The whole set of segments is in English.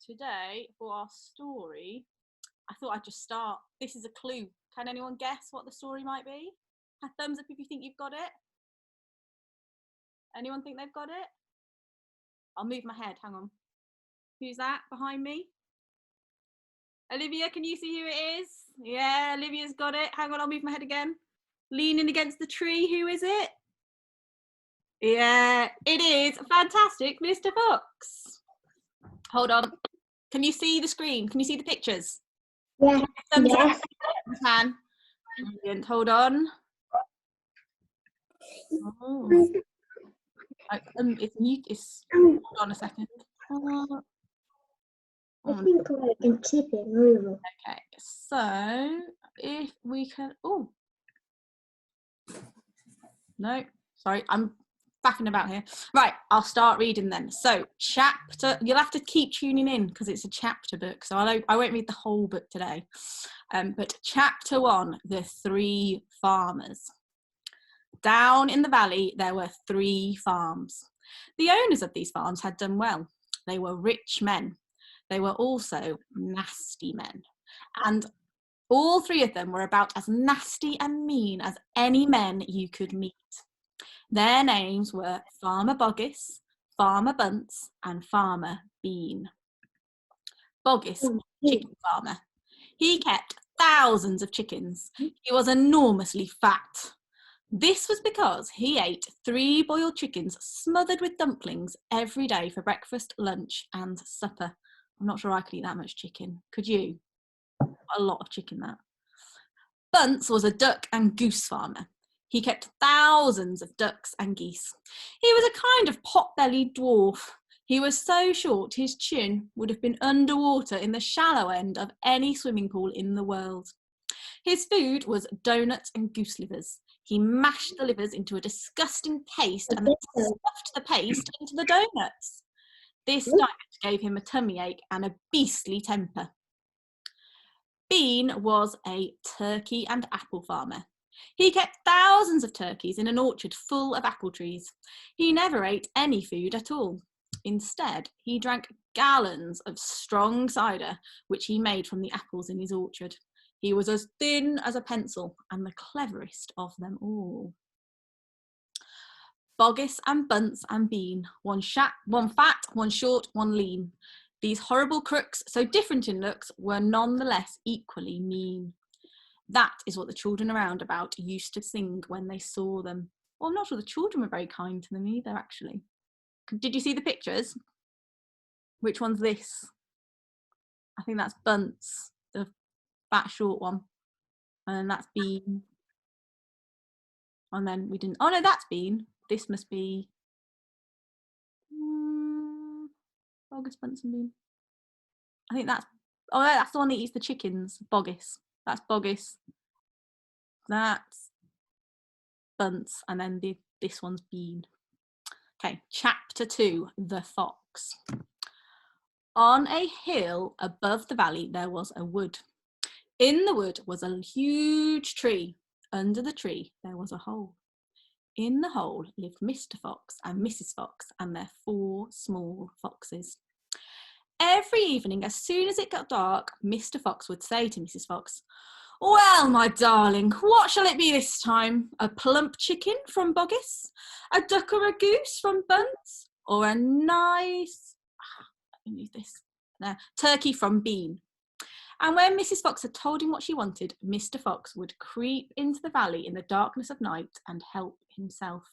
today for our story, I thought I'd just start. This is a clue. Can anyone guess what the story might be? A thumbs up if you think you've got it. Anyone think they've got it? I'll move my head. Hang on. Who's that behind me? Olivia, can you see who it is? Yeah, Olivia's got it. Hang on, I'll move my head again. Leaning against the tree. Who is it? Yeah, it is Fantastic Mr. Fox. Hold on. Can you see the screen? Can you see the pictures? Yeah. Yes. Can. Brilliant. Hold on. Oh. It's mute. Hold on a second. I think I can tip it over. Okay, so if we can. Oh. No, sorry, I'm faffing about here. Right, I'll start reading then. So, chapter, you'll have to keep tuning in because it's a chapter book, so I won't read the whole book today. But chapter 1, The 3 Farmers. Down in the valley, there were 3 farms. The owners of these farms had done well. They were rich men. They were also nasty men. And all 3 of them were about as nasty and mean as any men you could meet. Their names were Farmer Boggis, Farmer Bunce, and Farmer Bean. Boggis was a chicken farmer. He kept thousands of chickens. He was enormously fat. This was because he ate 3 boiled chickens smothered with dumplings every day for breakfast, lunch, and supper. I'm not sure I could eat that much chicken. Could you? A lot of chicken, that. Bunce was a duck and goose farmer. He kept thousands of ducks and geese. He was a kind of pot-bellied dwarf. He was so short his chin would have been underwater in the shallow end of any swimming pool in the world. His food was donuts and goose livers. He mashed the livers into a disgusting paste and then stuffed the paste into the donuts. This diet gave him a tummy ache and a beastly temper. Bean was a turkey and apple farmer. He kept thousands of turkeys in an orchard full of apple trees. He never ate any food at all. Instead, he drank gallons of strong cider, which he made from the apples in his orchard. He was as thin as a pencil and the cleverest of them all. Boggis and Bunce and Bean, one fat, one short, one lean. These horrible crooks, so different in looks, were nonetheless equally mean. That is what the children around about used to sing when they saw them. Well, I'm not sure the children were very kind to them either, actually. Did you see the pictures? Which one's this? I think that's Bunce, the fat short one. And then that's Bean. And then we didn't, oh no, that's Bean. This must be Boggis, Bunce and Bean. I think that's the one that eats the chickens, Boggis. That's Boggis. That's Bunce, and then this one's Bean. Okay, chapter 2, The Fox. On a hill above the valley, there was a wood. In the wood was a huge tree. Under the tree, there was a hole. In the hole lived Mr. Fox and Mrs. Fox and their 4 small foxes. Every evening, as soon as it got dark, Mr. Fox would say to Mrs. Fox, "Well, my darling, what shall it be this time? A plump chicken from Boggis? A duck or a goose from Bunce? Or a nice turkey from Bean?" And when Mrs. Fox had told him what she wanted, Mr. Fox would creep into the valley in the darkness of night and help himself.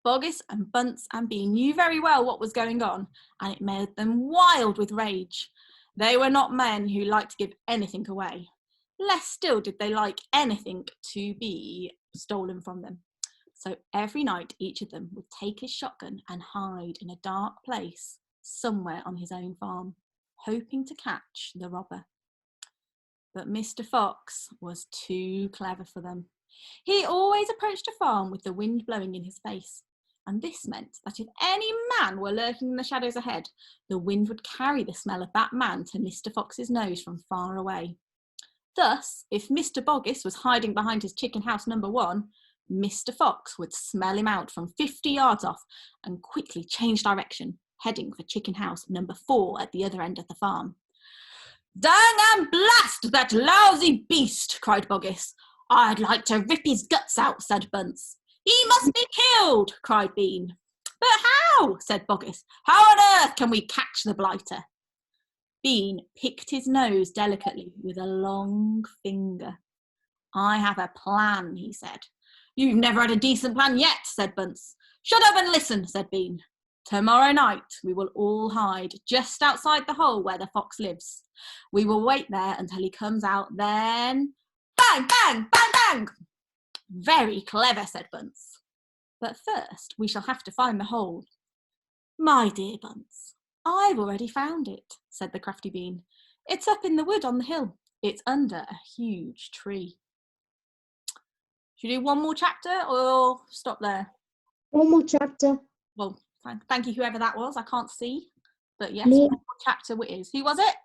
Boggis and Bunce and Bean knew very well what was going on, and it made them wild with rage. They were not men who liked to give anything away. Less still did they like anything to be stolen from them. So every night each of them would take his shotgun and hide in a dark place somewhere on his own farm, hoping to catch the robber. But Mr. Fox was too clever for them. He always approached a farm with the wind blowing in his face, and this meant that if any man were lurking in the shadows ahead, the wind would carry the smell of that man to Mr. Fox's nose from far away. Thus, if Mr. Boggis was hiding behind his chicken house number 1, Mr. Fox would smell him out from 50 yards off and quickly change direction, heading for chicken house number 4 at the other end of the farm. "Dang and blast that lousy beast!" cried Boggis. "I'd like to rip his guts out," said Bunce. "He must be killed," cried Bean. "But how?" said Boggis. "How on earth can we catch the blighter?" Bean picked his nose delicately with a long finger. "I have a plan," he said. "You've never had a decent plan yet," said Bunce. "Shut up and listen," said Bean. "Tomorrow night we will all hide just outside the hole where the fox lives. We will wait there until he comes out, then bang, bang, bang, bang." "Very clever," said Bunce. "But first we shall have to find the hole." "My dear Bunce, I've already found it," said the crafty Bean. "It's up in the wood on the hill. It's under a huge tree." Should we do one more chapter or stop there? One more chapter. Well, thank you, whoever that was. I can't see. But yes, Me. one more chapter it is. Who was it?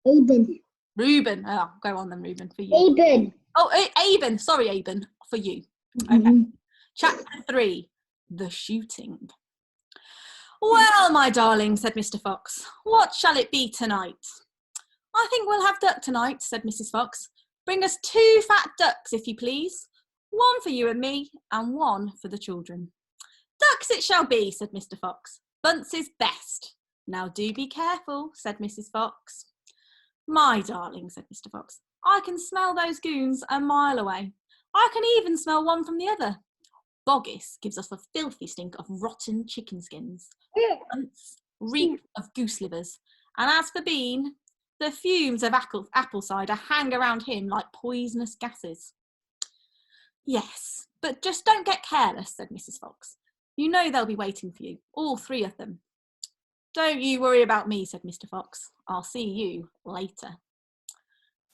Aben. Reuben. Oh, go on then, Reuben, for you. Aben. Oh, Aben. Sorry, Aben, for you. Okay. Chapter 3, The Shooting. "Well, my darling," said Mr. Fox, "what shall it be tonight?" "I think we'll have duck tonight," said Mrs. Fox. "Bring us 2 fat ducks, if you please. 1 for you and me, and 1 for the children." "Ducks it shall be," said Mr. Fox. "Bunce is best. Now do be careful," said Mrs. Fox. "My darling," said Mr. Fox, "I can smell those goons a mile away. I can even smell one from the other. Boggis gives us a filthy stink of rotten chicken skins. Bunce reeks of goose livers. And as for Bean, the fumes of apple cider hang around him like poisonous gases." "Yes, but just don't get careless," said Mrs. Fox. "You know they'll be waiting for you, all 3 of them." "Don't you worry about me," said Mr. Fox. "I'll see you later."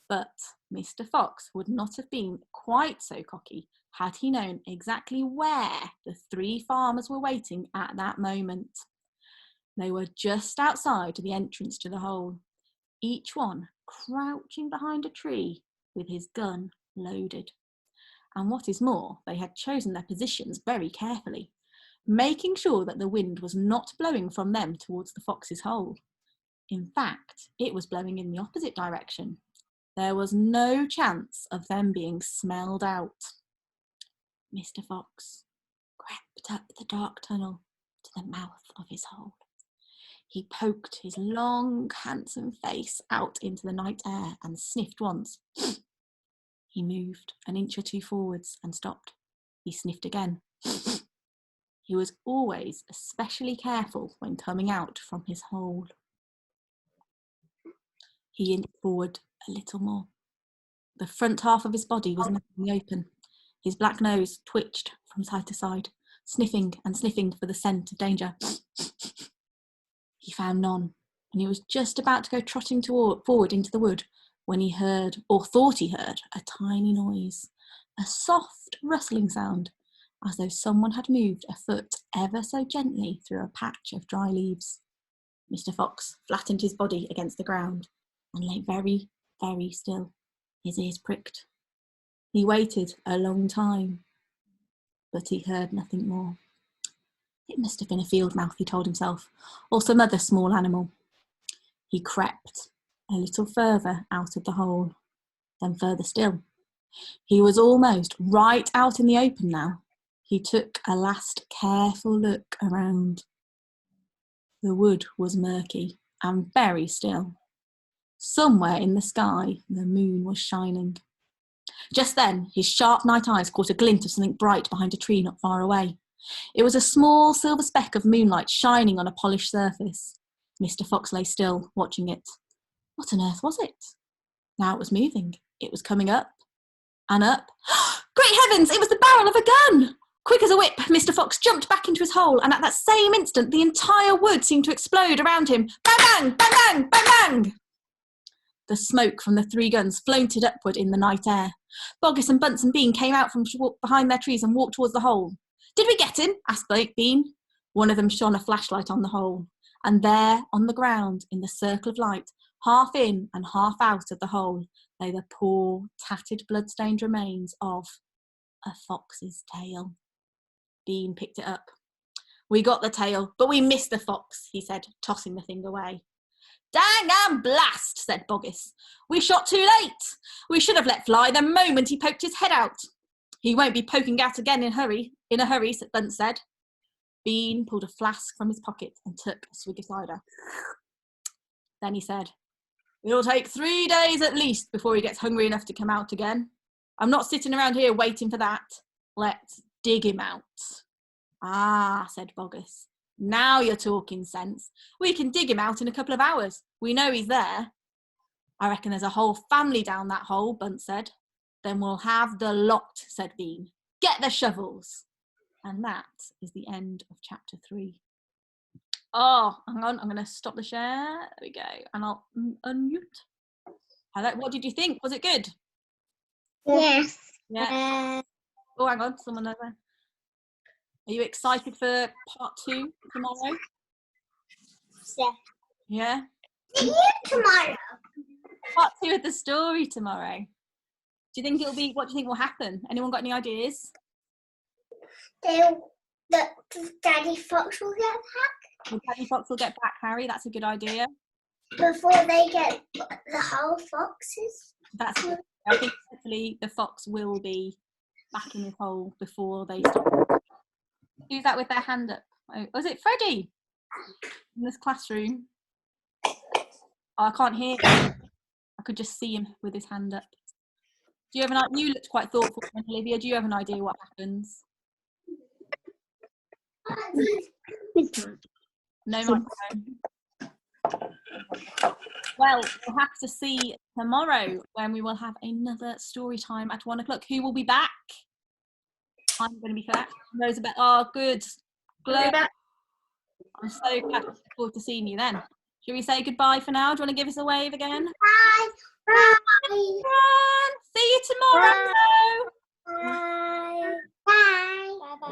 But Mr. Fox would not have been quite so cocky had he known exactly where the 3 farmers were waiting at that moment. They were just outside the entrance to the hole, each one crouching behind a tree with his gun loaded. And what is more, they had chosen their positions very carefully, making sure that the wind was not blowing from them towards the fox's hole. In fact, it was blowing in the opposite direction. There was no chance of them being smelled out. Mr. Fox crept up the dark tunnel to the mouth of his hole. He poked his long, handsome face out into the night air and sniffed once. He moved an inch or 2 forwards and stopped. He sniffed again. He was always especially careful when coming out from his hole. He inched forward a little more. The front half of his body was now in the open. His black nose twitched from side to side, sniffing and sniffing for the scent of danger. He found none, and he was just about to go trotting forward into the wood when he heard, or thought he heard, a tiny noise, a soft rustling sound, as though someone had moved a foot ever so gently through a patch of dry leaves. Mr. Fox flattened his body against the ground and lay very, very still, his ears pricked. He waited a long time, but he heard nothing more. It must have been a field mouse, he told himself, or some other small animal. He crept a little further out of the hole, then further still. He was almost right out in the open now. He took a last careful look around. The wood was murky and very still. Somewhere in the sky, the moon was shining. Just then, his sharp night eyes caught a glint of something bright behind a tree not far away. It was a small silver speck of moonlight shining on a polished surface. Mr. Fox lay still, watching it. What on earth was it? Now it was moving. It was coming up and up. Great heavens! It was the barrel of a gun! Quick as a whip, Mr. Fox jumped back into his hole, and at that same instant, the entire wood seemed to explode around him. Bang, bang, bang, bang, bang, bang! The smoke from the 3 guns floated upward in the night air. Boggis and Bunce and Bean came out from behind their trees and walked towards the hole. "Did we get him?" asked Bean. One of them shone a flashlight on the hole, and there, on the ground, in the circle of light, half in and half out of the hole, lay the poor, tattered, blood-stained remains of a fox's tail. Bean picked it up. We got the tail, but we missed the fox, he said, tossing the thing away. Dang and blast, said Boggis. We shot too late. We should have let fly the moment he poked his head out. He won't be poking out again in a hurry, Bunt said. Bean pulled a flask from his pocket and took a swig of cider. Then he said, it'll take 3 days at least before he gets hungry enough to come out again. I'm not sitting around here waiting for that. Let's dig him out. Ah, said Boggis. Now you're talking sense. We can dig him out in a couple of hours. We know he's there. I reckon there's a whole family down that hole, Bunt said. Then we'll have the lot, said Bean. Get the shovels. And that is the end of chapter 3. Oh, hang on, I'm going to stop the share. There we go. And I'll unmute. What did you think? Was it good? Yes. Yeah. Oh, hang on, someone over. Are you excited for part 2 tomorrow? Yeah? Tomorrow. Part 2 of the story tomorrow. Do you think it'll be, what do you think will happen? Anyone got any ideas? Daddy Fox will get back. Well, Daddy Fox will get back, Harry. That's a good idea. Before they get the whole foxes. That's good. I think hopefully the fox will be back in his hole before they start. Who's that with their hand up? Oh, was it Freddie in this classroom? Oh, I can't hear him. I could just see him with his hand up. Do you have an idea? You looked quite thoughtful, Olivia. Do you have an idea what happens? No microphone. Well, we'll have to see tomorrow when we will have another story time at 1 o'clock. Who will be back? I'm going to be back. Rosabeth. Oh, good. Glad. I'm so glad. Look forward to seeing you then. Shall we say goodbye for now? Do you want to give us a wave again? Bye. Bye. See you tomorrow.